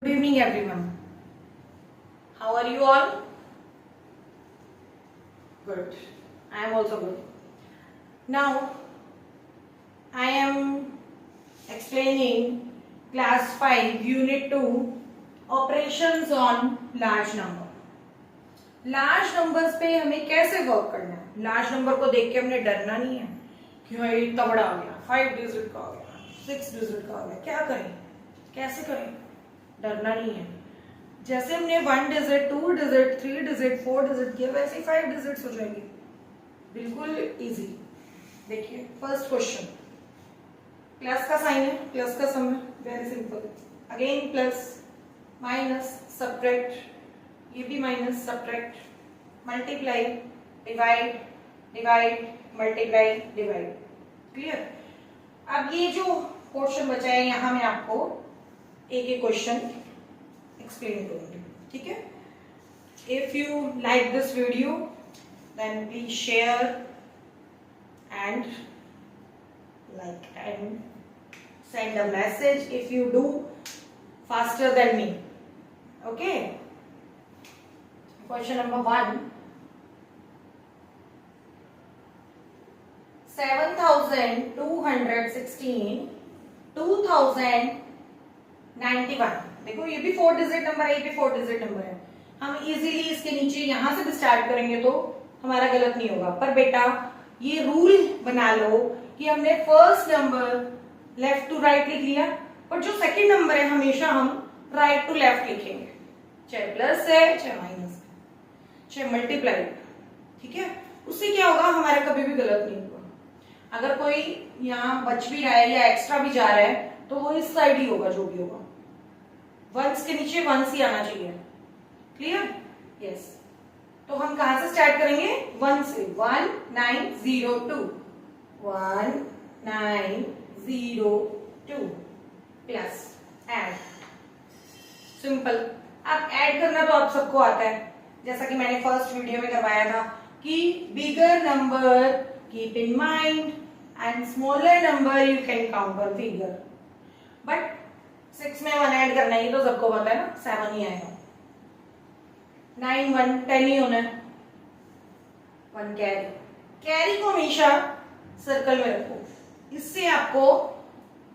Good evening, everyone. How are you all? Good. I am also good. Now, I am explaining class 5, unit 2, operations on large number. Large numbers पे हमें कैसे work करना है? Large number को देख के हमने डरना नहीं है कि भाई इतना बड़ा आ गया, 5 डिजिट का आ गया, 6 डिजिट का आ गया, क्या करें, कैसे करें? डरना नहीं है। जैसे हमने 1 डिजिट, 2 डिजिट, 3 डिजिट, 4 डिजिट किया, वैसे ही 5 डिजिट्स हो जाएंगे, बिल्कुल इजी। देखिए फर्स्ट क्वेश्चन, प्लस का साइन है, प्लस का सम है, very simple. Again plus minus subtract, ये भी minus subtract, multiply divide divide multiply divide. Clear? अब ये जो क्वेश्चन बचा है यहाँ मैं आपको एक एक क्वेश्चन एक्सप्लेन करूंगी, ठीक है? If you like this video then please share and like and send a message if you do faster than me. Okay, question number 1, 7216 2091। देखो ये भी 4 डिजिट नंबर है, ये भी 4 डिजिट नंबर है। हम इजीली इसके नीचे यहां से भी स्टार्ट करेंगे तो हमारा गलत नहीं होगा। पर बेटा ये रूल बना लो कि हमने first number left to right लिख लिया, और जो सेकंड नंबर है हमेशा हम राइट टू लेफ्ट लिखेंगे, चाहे प्लस है चाहे माइनस है चाहे मल्टीप्लाई, ठीक है? उससे क्या होगा, हमारा कभी भी गलत नहीं होगा। अगर कोई यहाँ बच भी रहा है या एक्स्ट्रा भी जा रहा है तो वो इस साइड ही होगा, जो भी होगा वंस के नीचे वंस ही आना चाहिए। क्लियर? यस। तो हम कहां से स्टार्ट करेंगे? 1 से। 1902 1902 प्लस ऐड, सिंपल। अब ऐड करना तो आप सबको आता है, जैसा कि मैंने फर्स्ट वीडियो में करवाया था कि bigger number keep in mind and smaller number you can count on finger. But 6 में 1 ऐड करना ही तो सबको पता है ना, 7 ही आएगा। 9 1 10 ही होना है। 1 कैरी, कैरी को हमेशा सर्कल में रखो, इससे आपको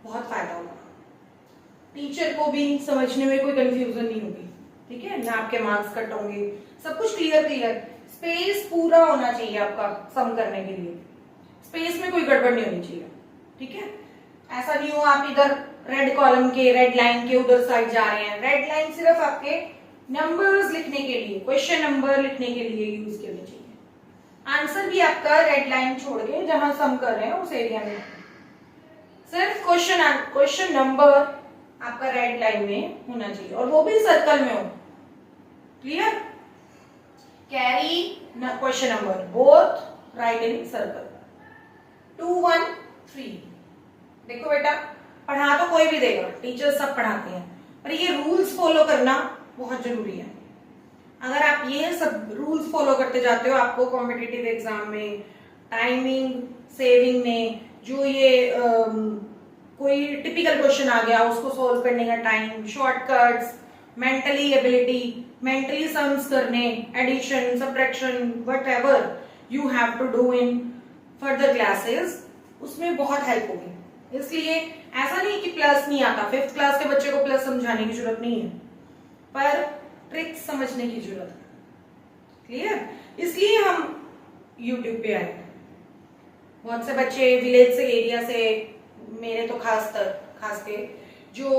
बहुत फायदा होगा। टीचर को भी समझने में कोई कंफ्यूजन नहीं होगी, ठीक है ना? आपके मार्क्स कट होंगे, सब कुछ क्लियर क्लियर। स्पेस पूरा होना चाहिए आपका सम करने के लिए, स्पेस में कोई गड़बड़ नहीं होनी चाहिए, ठीक है? ऐसा नहीं हो आप इधर रेड कॉलम के, रेड लाइन के उधर साइड जा रहे हैं। रेड लाइन सिर्फ आपके नंबर्स लिखने के लिए, क्वेश्चन नंबर लिखने के लिए यूज करनी चाहिए। आंसर भी आपका रेड लाइन छोड़ के जहां सम कर रहे हैं उस एरिया में, सिर्फ क्वेश्चन नंबर आपका रेड लाइन में होना चाहिए, और वो भी सर्कल में हो। Clear? Carry question number both right in circle. 2 1 3। देखो बेटा, पढ़ा तो कोई भी देगा, टीचर सब पढ़ाते हैं, पर ये रूल्स फॉलो करना बहुत जरूरी है। अगर आप ये सब रूल्स फॉलो करते जाते हो, आपको कॉम्पिटिटिव एग्जाम में टाइमिंग सेविंग में जो ये कोई टिपिकल क्वेश्चन आ गया उसको सोल्व करने का time, shortcuts, mentally ability, mentally sums करने, addition, subtraction, whatever you have to do in further classes, उसमें बहुत हेल्प होगी। इसलिए ऐसा नहीं कि प्लस नहीं आता, 5th क्लास के बच्चे को प्लस समझाने की जरूरत नहीं है, पर ट्रिक समझने की जरूरत है। क्लियर? इसलिए हम YouTube पे आए। बहुत से बच्चे विलेज से, एरिया से, मेरे तो खास के जो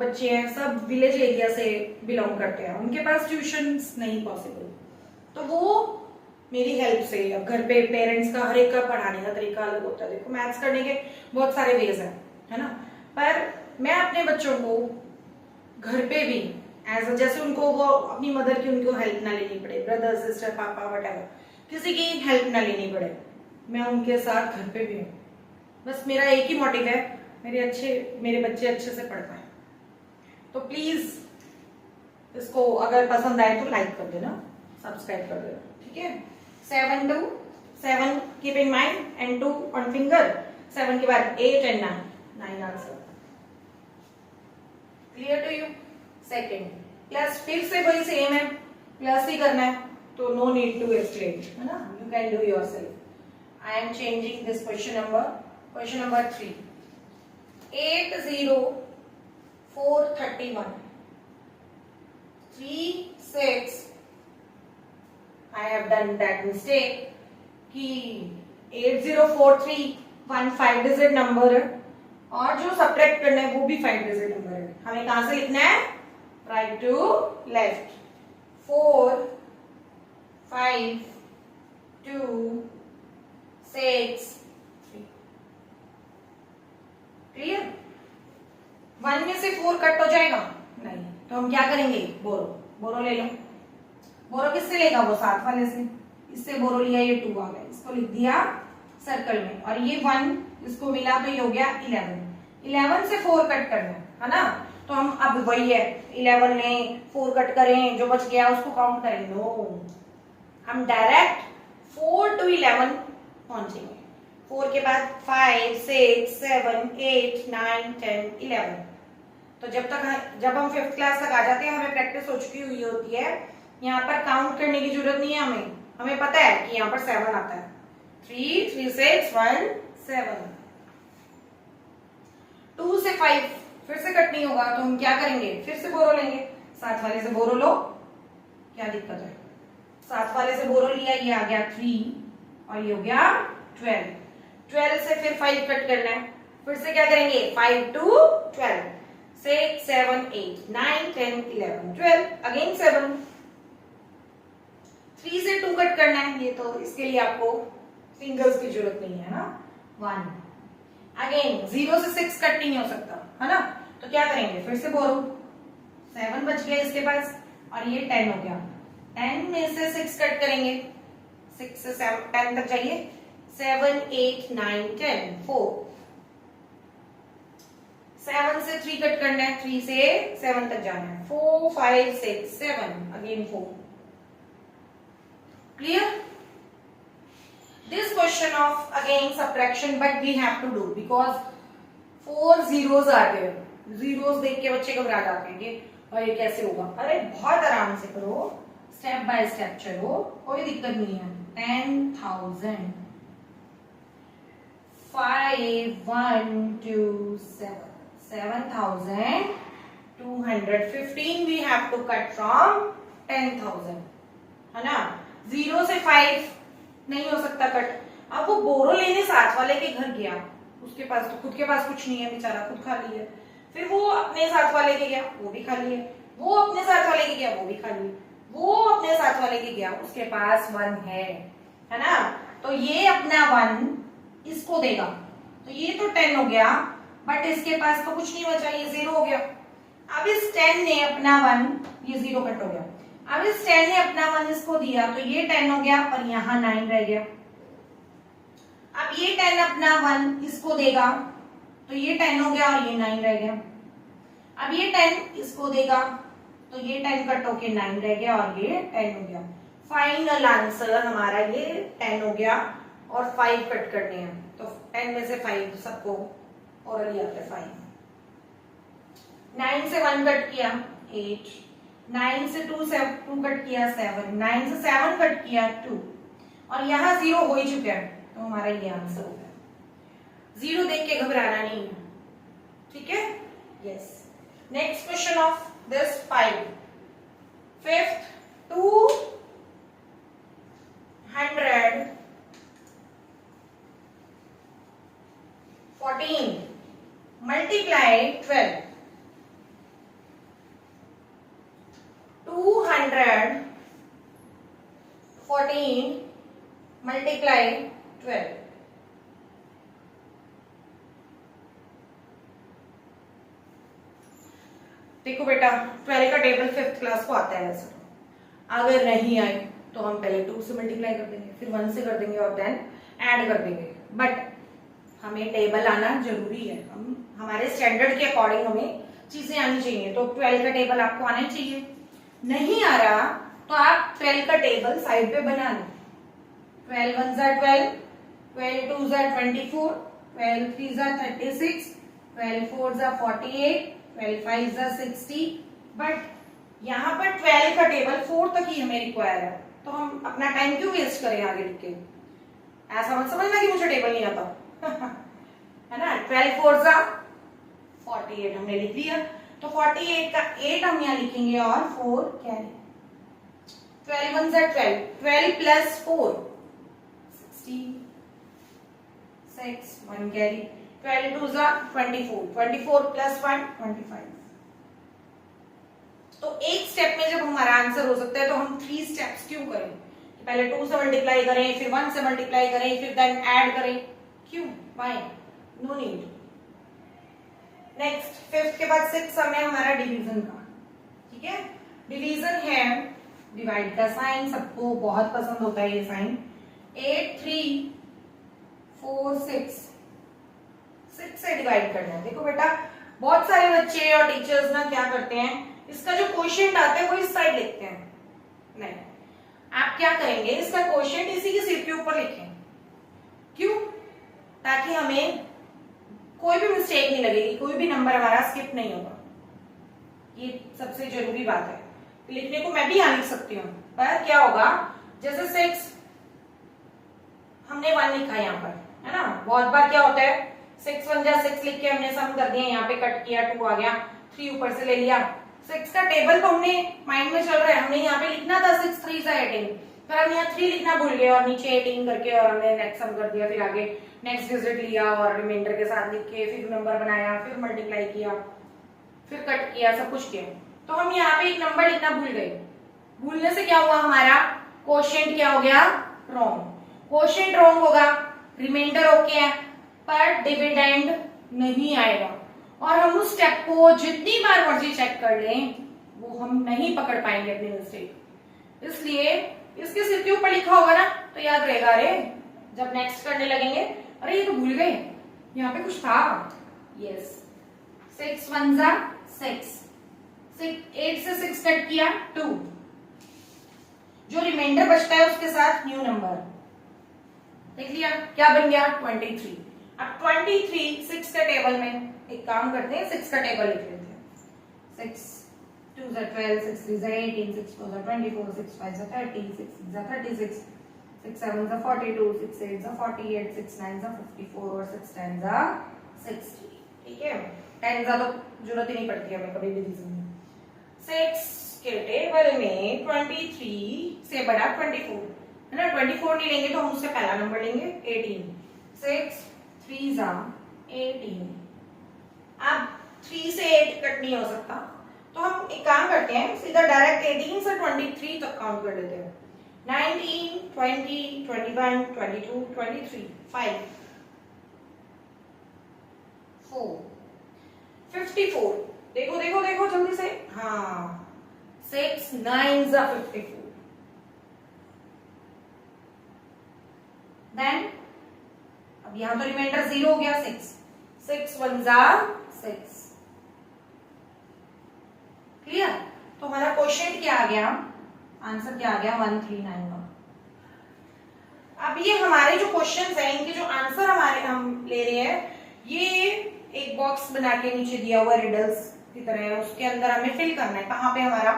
बच्चे हैं सब विलेज एरिया से बिलोंग करते हैं, उनके पास ट्यूशंस नहीं पॉसिबल, तो वो मेरी हेल्प से, अब घर पे पेरेंट्स का हर एक का पढ़ाने का तरीका अलग होता है। देखो मैथ्स करने के बहुत सारे वेज हैं, है ना? पर मैं अपने बच्चों को घर पे भी जैसे उनको वो अपनी मदर की उनको हेल्प ना लेनी पड़े, ब्रदर सिस्टर पापा व्हाटएवर किसी की हेल्प ना लेनी पड़े, मैं उनके साथ घर पे भी हूँ। बस मेरा एक ही मोटिव है, मेरे बच्चे अच्छे से पढ़ पाए। तो प्लीज इसको अगर पसंद आए तो लाइक कर देना, सब्सक्राइब कर देना, ठीक है? 7 2 7 keep in mind and 2 on finger. 7 के बाद 8 and 9 answer. Clear to you? Second, plus फिर से वही सेम है, प्लस ही करना है, तो नो नीड टू एक्सप्लेन, है ना, you can do yourself. I am changing this question number 3, 80431 3 6, I have done that mistake कि 8043 5 डिजिट नंबर है और जो सब्ट्रैक्ट करना है वो भी 5 डिजिट नंबर है। हमें कहां से लिखना है, राइट टू लेफ्ट, 4 5 2 6 3। क्लियर? 1 में से 4 कट हो जाएगा नहीं, तो हम क्या करेंगे, बोरो ले लो। बोरो किससे लेगा, वो साथ वाले से, इससे बोरो लिया, ये 2 आ गया, इसको लिख दिया सर्कल में, और ये 1 इसको मिला तो ये हो गया 11 से 4 कट करना है ना, तो हम अब वही है 11 में 4 कट करें, जो बच गया उसको काउंट करें, नो, हम डायरेक्ट 4 to 11 पहुंचेंगे। 4 के बाद 5 6 7 8 9 10 11। तो जब हम 5th क्लास तक आ जाते हैं, हमें प्रैक्टिस हो चुकी हुई होती है, यहाँ पर काउंट करने की जरूरत नहीं है, हमें पता है कि यहाँ पर 7 आता है, 3 3 6 1 7। 2 से 5 फिर से कट नहीं होगा, तो हम क्या करेंगे, फिर से बोरो लेंगे, साथ वाले से बोरो लो, क्या दिक्कत है, साथ वाले से बोरो लिया, ये आ गया 3 और ये हो गया 12 से फिर 5 कट करना है, फिर से क्या करेंगे, 5 to 12 6 7 8 9 10 11 12 अगेन 7। 3 से 2 कट करना है, ये तो इसके लिए आपको फिंगर्स की जरूरत नहीं है ना, 1 अगेन 0 से 6 कट नहीं हो सकता, है ना, तो क्या करेंगे, फिर से बोरो, 7 बच गया इसके पास और ये 10 हो गया, 10 में से 6 कट करेंगे, 6 से 10 तक जाइए, 7 8 9 10 4। 7 से 3 कट करना है, 3 से 7 तक जाना है, 4 5 6 7 again 4। Clear? This question of again subtraction, but we have to do because 4 zeros are there. Zeros देख के बच्चे घबरा जाते हैं कि अरे कैसे होगा, अरे बहुत आराम से करो, स्टेप बाय स्टेप चलो, कोई दिक्कत नहीं है। 10,000 5 1 2 7 7,215 we have to cut from 10,000, है ना, 0 से 5 नहीं हो सकता कट। अब वो बोरो लेने साथ वाले के घर गया, उसके पास तो खुद के पास कुछ नहीं है, बेचारा खुद खाली है, फिर वो अपने साथ वाले के गया, वो भी खाली है, वो अपने साथ वाले के गया, वो भी खाली है, वो अपने साथ वाले के गया, उसके पास 1 है ना, तो ये अपना 1 इसको देगा, तो ये तो 10 हो गया, बट इसके पास तो कुछ नहीं बचा, ये 0 हो गया। अब इस 10 ने अपना 1, ये 0 कट हो गया, अब इस 10 ने अपना 1 इसको दिया, तो ये 10 हो गया और यहाँ 9 रह गया। अब ये 10 अपना 1 इसको देगा, तो ये 10 हो गया और ये 9 रह गया। अब ये 10 इसको देगा, तो ये 10 कट होके 9 रह गया और ये 10 हो गया। फाइनल आंसर हमारा ये 10 हो गया और 5 कट करने हैं, तो 10 में से 5 सबको ओरली आते हैं 5। 9 से 1 कट किया 8, 9 से 2 कट किया 7, 9 से 7 कट किया 2 और यहाँ 0 हो ही चुका है, तो हमारा ये आंसर हो गया। 0 देख के घबराना नहीं है, ठीक है, yes. Next question of this 5, 5th 214 multiply 12, 214 multiply 12, देखो बेटा 12 का टेबल 5th क्लास को आता है वैसे, अगर नहीं आए तो हम पहले 2 से मल्टीप्लाई कर देंगे, फिर 1 से कर देंगे और देन ऐड कर देंगे, बट हमें टेबल आना जरूरी है, हमारे स्टैंडर्ड के अकॉर्डिंग हमें चीजें आनी चाहिए, तो 12 का टेबल आपको आना चाहिए। नहीं आ रहा तो आप 12 का टेबल साइड पे बना लो, 12 1 ज़ा 12, 12 2 ज़ा 24, 12 3 ज़ा 36, 12 4 ज़ा 48, 12 5 ज़ा 60, बट यहाँ पर 12 का टेबल 4 तक ही हमें रिक्वायर है, तो हम अपना टाइम क्यों वेस्ट करें आगे लिख के? ऐसा मत समझना कि मुझे टेबल नहीं आता है ना। 12 4 जा 48 हमने लिख लिया, तो 48 का 8 हम यहाँ लिखेंगे और 4 कैरी। 12 1 जा 12, 12 प्लस 4 16, 6 1 कैरी। 12 2 जा 24, 24 प्लस 1 25। तो एक स्टेप में जब हमारा आंसर हो सकता है तो हम 3 स्टेप्स क्यों करें? पहले 2 से मल्टीप्लाई करें, फिर 1 से मल्टीप्लाई करें, फिर देन ऐड करें, क्यों? व्हाई? No need. नेक्स्ट 5 के बाद 6 समय हमारा डिवीजन का, ठीक है। डिवीजन है डिवाइड का साइन, सबको बहुत पसंद होता है ये साइन। 8 3 4 6 से डिवाइड करना है। देखो बेटा, बहुत सारे बच्चे और टीचर्स ना क्या करते हैं, इसका जो क्वोशिएंट आता है वो इस साइड लिखते हैं। नहीं, आप क्या करेंगे, इसका क्वोशिएंट इसी के सिर के ऊपर लिखें। क्यों? ताकि हमें कोई भी मिस्टेक नहीं लगेगी, कोई भी नंबर हमारा स्किप नहीं होगा। ये सबसे जरूरी बात है। लिखने को मैं भी यहाँ लिख सकती हूँ, पर क्या होगा, जैसे 6 हमने 1 लिखा यहाँ पर, है ना। बहुत बार क्या होता है, 6 1 जा 6 लिख के हमने सम कर दिया, यहाँ पे कट किया, 2 आ गया, 3 ऊपर से ले लिया। 6 का टेबल तो हमने माइंड में चल रहा है, हमने यहाँ पे लिखना था 6 3 जा 18, पर हम यहाँ 3 लिखना भूल गए और नीचे 18 करके और हमने नेक्स्ट सम कर दिया। फिर आगे नेक्स्ट डिजिट लिया और रिमाइंडर के साथ लिख के फिर नंबर बनाया, फिर मल्टीप्लाई किया, फिर कट किया, सब कुछ किया। तो हम यहाँ पे एक नंबर लिखना भूल गए। भूलने से क्या हुआ, हमारा क्वोशिएंट क्या हो गया, रॉन्ग। क्वोशिएंट रॉन्ग होगा, रिमाइंडर ओके है, पर डिविडेंड नहीं आएगा। और हम उस स्टेप को जितनी बार मर्जी चेक कर लें, वो हम नहीं पकड़ पाएंगे अपनी मिस्टेक। इसलिए इसके सिर के ऊपर लिखा होगा ना, तो याद रहेगा। अरे जब नेक्स्ट करने लगेंगे, अरे ये तो भूल गए, यहाँ पे कुछ था। यस, 6 1 जा 6, 8 से 6 कट किया 2, जो रिमाइंडर बचता है उसके साथ न्यू नंबर देख लिया, क्या बन गया 23। अब 23 6 के टेबल में एक काम करते हैं, 6 का टेबल लिख लेते हैं। 6 2 जा 12, 6 3 जा 18, 6 4 जा 24, 6 5 जा 30, 6 6 जा 36, 6 7 जा 42, 6 8 जा 48, 6 9 जा 54 और 6 10 जा 60। ठीक है, 10 जा तो जरूरत ही नहीं पड़ती हमें कभी भी डिवीजन में। 6 के टेबल में 23 से बड़ा 24 है ना, 24 नहीं लेंगे तो हम उससे पहला नंबर लेंगे 18। 6 3 जा 18। अब 3 से 8 कट नहीं हो सकता, तो हम एक काम करते हैं, सीधा डायरेक्ट 18 से 23 तक काउंट कर लेते हैं। 19 20 21 22 23 5 4 54। देखो देखो देखो जल्दी से, हाँ 6 9 जा 54। देन अब यहां तो रिमाइंडर 0 हो गया, 6 1 जा 6। क्लियर? तो हमारा क्वेश्चन क्या आ गया, आंसर क्या आ गया 139 का। अब ये हमारे जो क्वेश्चंस हैं, इनके जो आंसर हमारे हम ले रहे हैं, ये एक बॉक्स बना के नीचे दिया हुआ रिडल्स की तरह है, उसके अंदर हमें फिल करना है कहाँ पे हमारा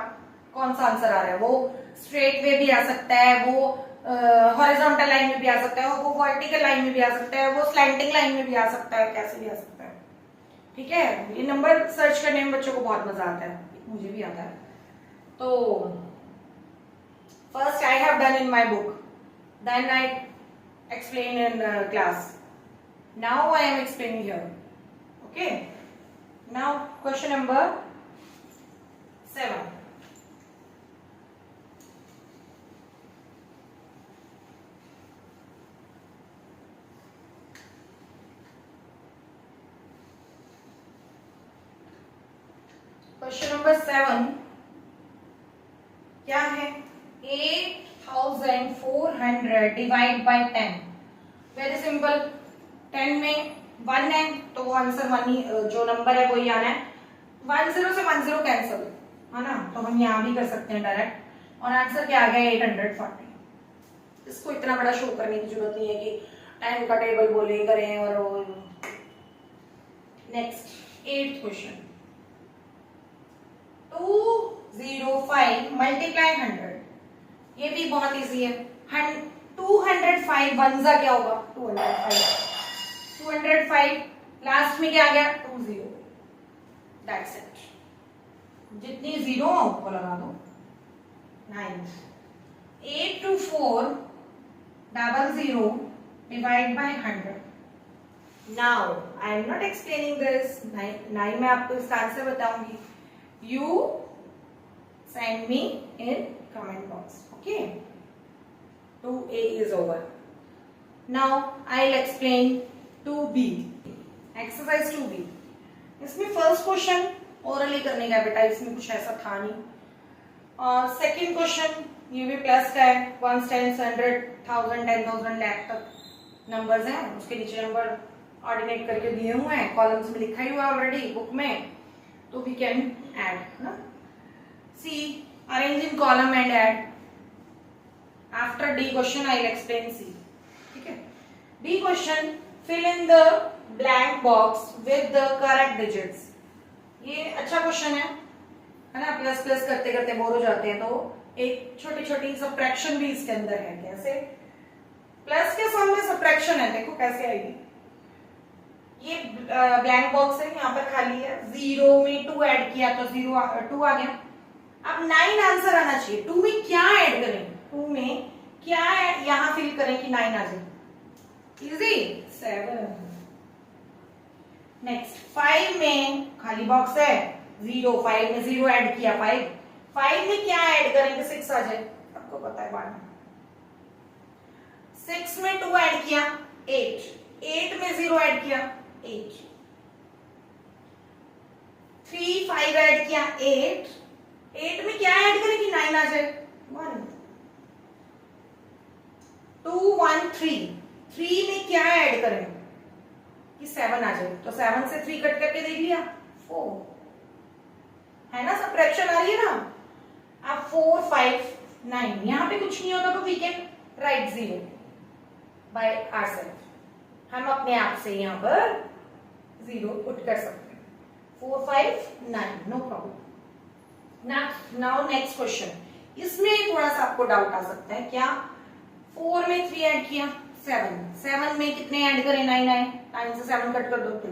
कौन सा आंसर आ रहा है। वो स्ट्रेट वे भी आ सकता है, वो हॉरिजॉन्टल लाइन में भी आ सकता है, वो वर्टिकल लाइन में भी आ सकता है, वो स्लैंटिंग लाइन में भी आ सकता है, कैसे भी आ सकता है। ठीक है, ये नंबर सर्च करने में बच्चों को बहुत मजा आता है, मुझे भी आता है। तो first I have done in my book, then I explain in class, now I am explaining here. Okay, now question number 7। Question number 7 क्या है, 8400 डिवाइड बाय 10। वेरी सिंपल, 10 में 1 है तो आंसर 1 ही, जो नंबर है वही आना है। 10 से 10 कैंसिल है ना, तो हम यहाँ भी कर सकते हैं डायरेक्ट, और आंसर क्या आ गया 840। इसको इतना बड़ा शो करने की जरूरत नहीं है कि टाइम का टेबल बोले करें। और नेक्स्ट 8th क्वेश्चन, 2 5 मल्टीप्लाई 100, ये भी बहुत इजी है। 205 वन जा क्या होगा 205 लास्ट में क्या आ गया 20, दैट्स इट। जितनी जीरो को लगा दो 9, 8 to 4 00 divide by 100। Now I am not explaining this, 9 में आपको इसका आंसर बताऊंगी, you send me in comment box, okay. 2A is over. Now I'll explain 2B. Exercise 2B. इसमें फर्स्ट क्वेश्चन ओरली करने का बेटा, इसमें कुछ ऐसा था नहीं। और सेकंड क्वेश्चन ये भी प्लस का है, 1 10 100 1000 10,000 लाख तक नंबर्स हैं, उसके नीचे नंबर ऑर्डिनेट करके दिए हुए हैं, कॉलम्स में लिखा ही हुआ ऑलरेडी बुक में, तो वी कैन ऐड ना। See arrange in column and add. After D question, I'll explain C. ठीक है। D question, fill in the blank box with the correct digits. ये अच्छा क्वेश्चन है ना। प्लस प्लस करते करते बोर हो जाते हैं, तो एक छोटी छोटी सब्ट्रैक्शन भी इसके अंदर है। कैसे? प्लस के सम में सब्ट्रैक्शन है, देखो कैसे आएगी। ये ब्लैंक बॉक्स है, यहाँ पर खाली है, 0 में 2 ऐड किया तो 2 आ गया। अब 9 आंसर आना चाहिए। 2 में क्या ऐड करें, 2 में क्या है यहां फिल करें कि 9 आ जाए, इजी 7। नेक्स्ट 5 में खाली बॉक्स है, 0, 5 में 0 ऐड किया 5 में क्या ऐड करेंगे 6 आ जाए, आपको पता है बाद में। 6 में 2 ऐड किया 8 में 0 ऐड किया 8, 3 5 ऐड किया 8 में क्या ऐड करें कि 9 आ जाए 1, 2 1 3 में क्या ऐड करें कि 7 आ जाए, तो 7 से 3 कट करके देख लिया 4 है ना, सब्ट्रैक्शन आ रही है ना। अब 4 5 9 यहां पे कुछ नहीं होता तो we can write 0 by ourselves, हम अपने आप से यहां पर 0 पुट कर सकते हैं। 4 5 9 no problem. Now next question, इसमें थोड़ा सा आपको डाउट आ सकता है, क्या 4 में 3 ऐड किया 7 में कितने ऐड करें 9 आए, 9 से 7 कट कर दो 2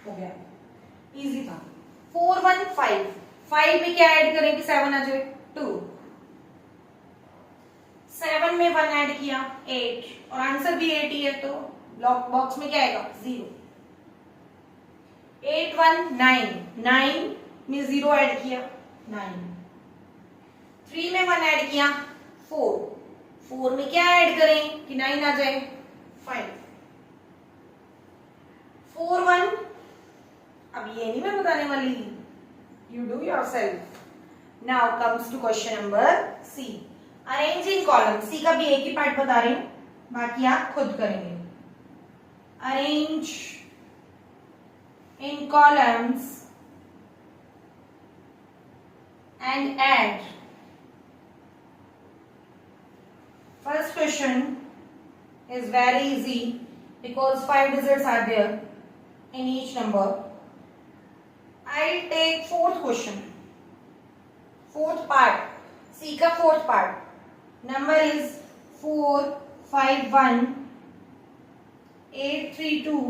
हो गया, इजी था। 4 1 5 में क्या ऐड करें कि 7 आ जाए 2, 7 में 1 ऐड किया 8 और आंसर भी 8 ही है, तो ब्लॉक बॉक्स में क्या आएगा 0। 8 1 9 में 0 ऐड किया 9, 3 में 1 ऐड किया 4 में क्या ऐड करें कि 9 आ जाए 5, 4 1। अब ये नहीं मैं बताने वाली, you do yourself. Now comes to question number C, arrange in column. C का भी एक ही पार्ट बता रही हूं, बाकी आप खुद करेंगे। Arrange in columns and add. First question is very easy because 5 digits are there in each number. I'll take fourth question, fourth part, C का fourth part. Number is 451,832।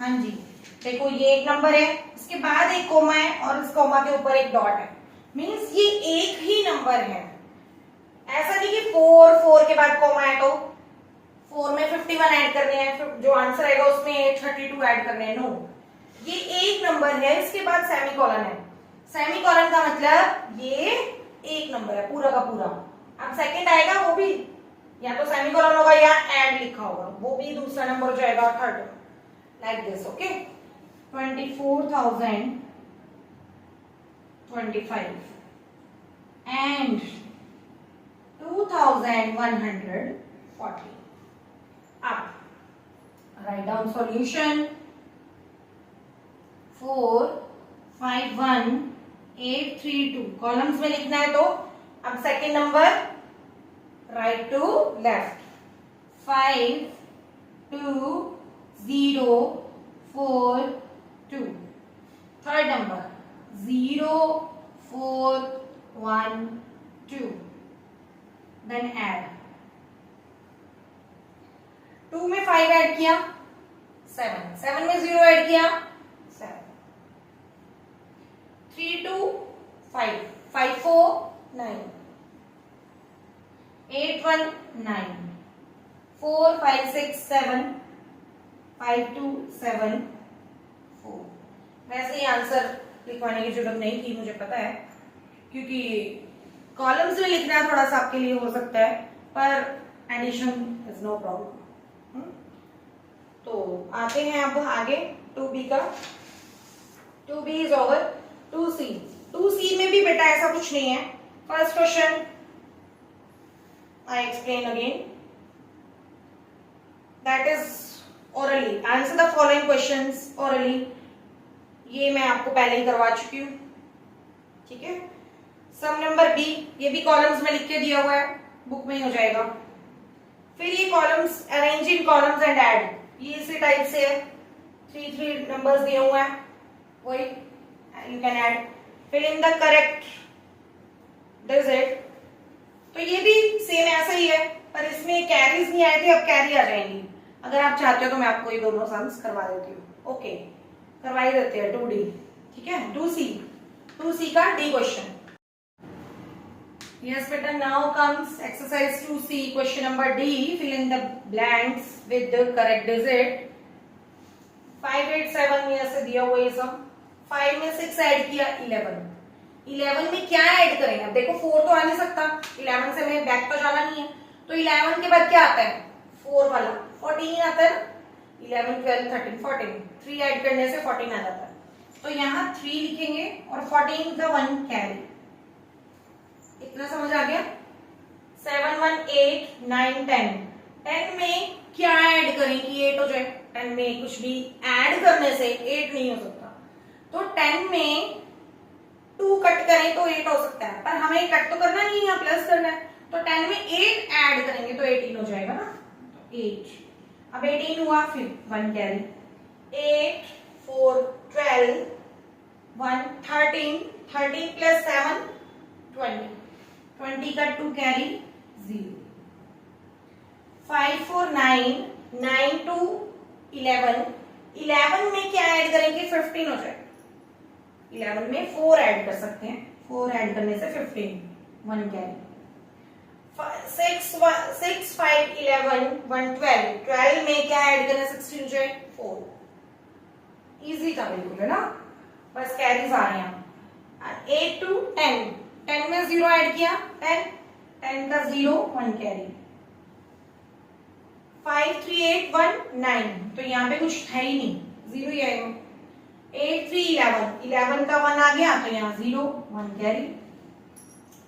हाँ जी, देखो ये एक नंबर है, इसके बाद एक कोमा है और इस कोमा के ऊपर एक डॉट है, मीन्स ये एक ही नंबर है। ऐसा नहीं कि 4 के बाद कॉमा है तो 4 में 51 ऐड करने हैं, जो आंसर आएगा उसमें 832 ऐड करने हैं, नो, ये एक नंबर है, इसके बाद सेमीकोलन है। सेमीकोलन का मतलब ये एक नंबर है पूरा का पूरा। अब सेकंड आएगा वो भी या तो सेमीकोलन होगा या ऐड लिखा होगा, वो भी दूसरा नंबर हो जाएगा, third, like this, okay. 24,025 and 2,140. Up. Write down solution. 451,832 columns में लिखना है, तो अब second number right to left, 52042। Third number 0415 1 2, then add 2 में 5 ऐड किया 7, 7 में 0 ऐड किया 7, 3 2 5, 5 4 9, 8 1 9, 4 5 6 7, 5 2 7 4। वैसे ही आंसर लिखवाने की जरूरत नहीं थी, मुझे पता है, क्योंकि कॉलम्स में लिखना थोड़ा सा आपके लिए हो सकता है, पर एडिशन इज नो प्रॉब्लम। तो आते हैं अब आगे 2b का। 2b is over. 2c, 2c में भी बेटा ऐसा कुछ नहीं है। First question I explain again, that is orally, answer the following questions orally। ये मैं आपको पहले ही करवा चुकी हूँ, ठीक है। सम नंबर बी, ये भी कॉलम्स में लिख के दिया हुआ है, बुक में ही हो जाएगा। फिर ये columns arrange in columns and add, ये इसी टाइप से है, 3 नंबर्स दिए हुए हैं, वही यू कैन ऐड। फिर इन द करेक्ट डिजिट, तो ये भी सेम ऐसा ही है, पर इसमें कैरीज नहीं आए थे, अब कैरी आ जाएंगी। अगर आप चाहते हो तो मैं आपको ये दोनों सम्स करवा देती हूँ। ओके, करवा ही देते हैं 2D, ठीक है। 2C का डी क्वेश्चन। यस बेटा, now comes exercise 2C question number D. Fill in the blanks with the correct digit. 5 8 7 में ऐसे दिया हुआ ये सब। 5 में 6 ऐड किया 11। 11 में क्या ऐड करेंगे? अब देखो 4 तो आ नहीं सकता, 11 से हमें बैक तो जाना नहीं है, तो 11 के बाद क्या आता है? 4 वाला 14 आता है। 11 12 13 14, 3 ऐड करने से 14 आ जाता है। तो यहाँ 3 लिखेंगे और 14 का 1 कैरी। इतना समझ आ गया? 7 1 8 9 10। 10 में क्या ऐड करें कि 8 हो जाए? 10 में कुछ भी ऐड करने से 8 नहीं हो सकता, तो 10 में 2 कट करें तो 8 हो सकता है, पर हमें कट तो करना नहीं है, यहाँ प्लस करना है, तो 10 में 8 ऐड करेंगे तो 18 हो जाएगा ना, तो 8। अब 18 हुआ, फिर 1 कैरी। 8 4 12 1 13, 13 प्लस 7 20, 20 का 2 कैरी 0। 5 4 9, 9 2 11, 11 में क्या ऐड करेंगे? 15 हो जाएगा। 11 में 4 ऐड कर सकते हैं, 4 ऐड करने से 15, 1 कैरी। 6 5 11 1 12, 12 में क्या ऐड करना? 16 जो है 4। इजी था बिल्कुल, है ना, बस कैरीज आ रहे हैं। 8 to 10, 10 में 0 ऐड किया 10, 10 का 0 1 कैरी। 5 3 8 1 9, तो यहाँ पे कुछ है ही नहीं, 0 ही आएगा। 8 3 11, 11 का 1 आ गया, तो यहाँ 0 1 कैरी।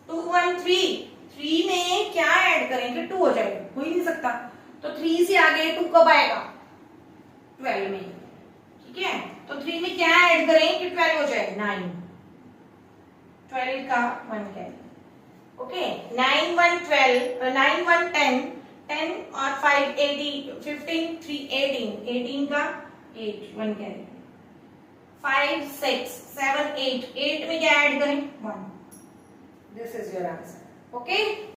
2 1 3, 3 में क्या ऐड करेंगे? 2 हो जाएगा, हो ही नहीं सकता, तो 3 से आगे 2 कब आएगा? 12 में, ठीक है। तो 3 में क्या ऐड करें कि 12 हो जाए? 9, 12 का 1 कैरी। ओके, 9 1 12, 9 1 10, 10 और 5 18, 15 3 18, 18 का 8 1 कैरी। 5 6 7 8, 8 में क्या ऐड करें? 1। This is your answer. Okay.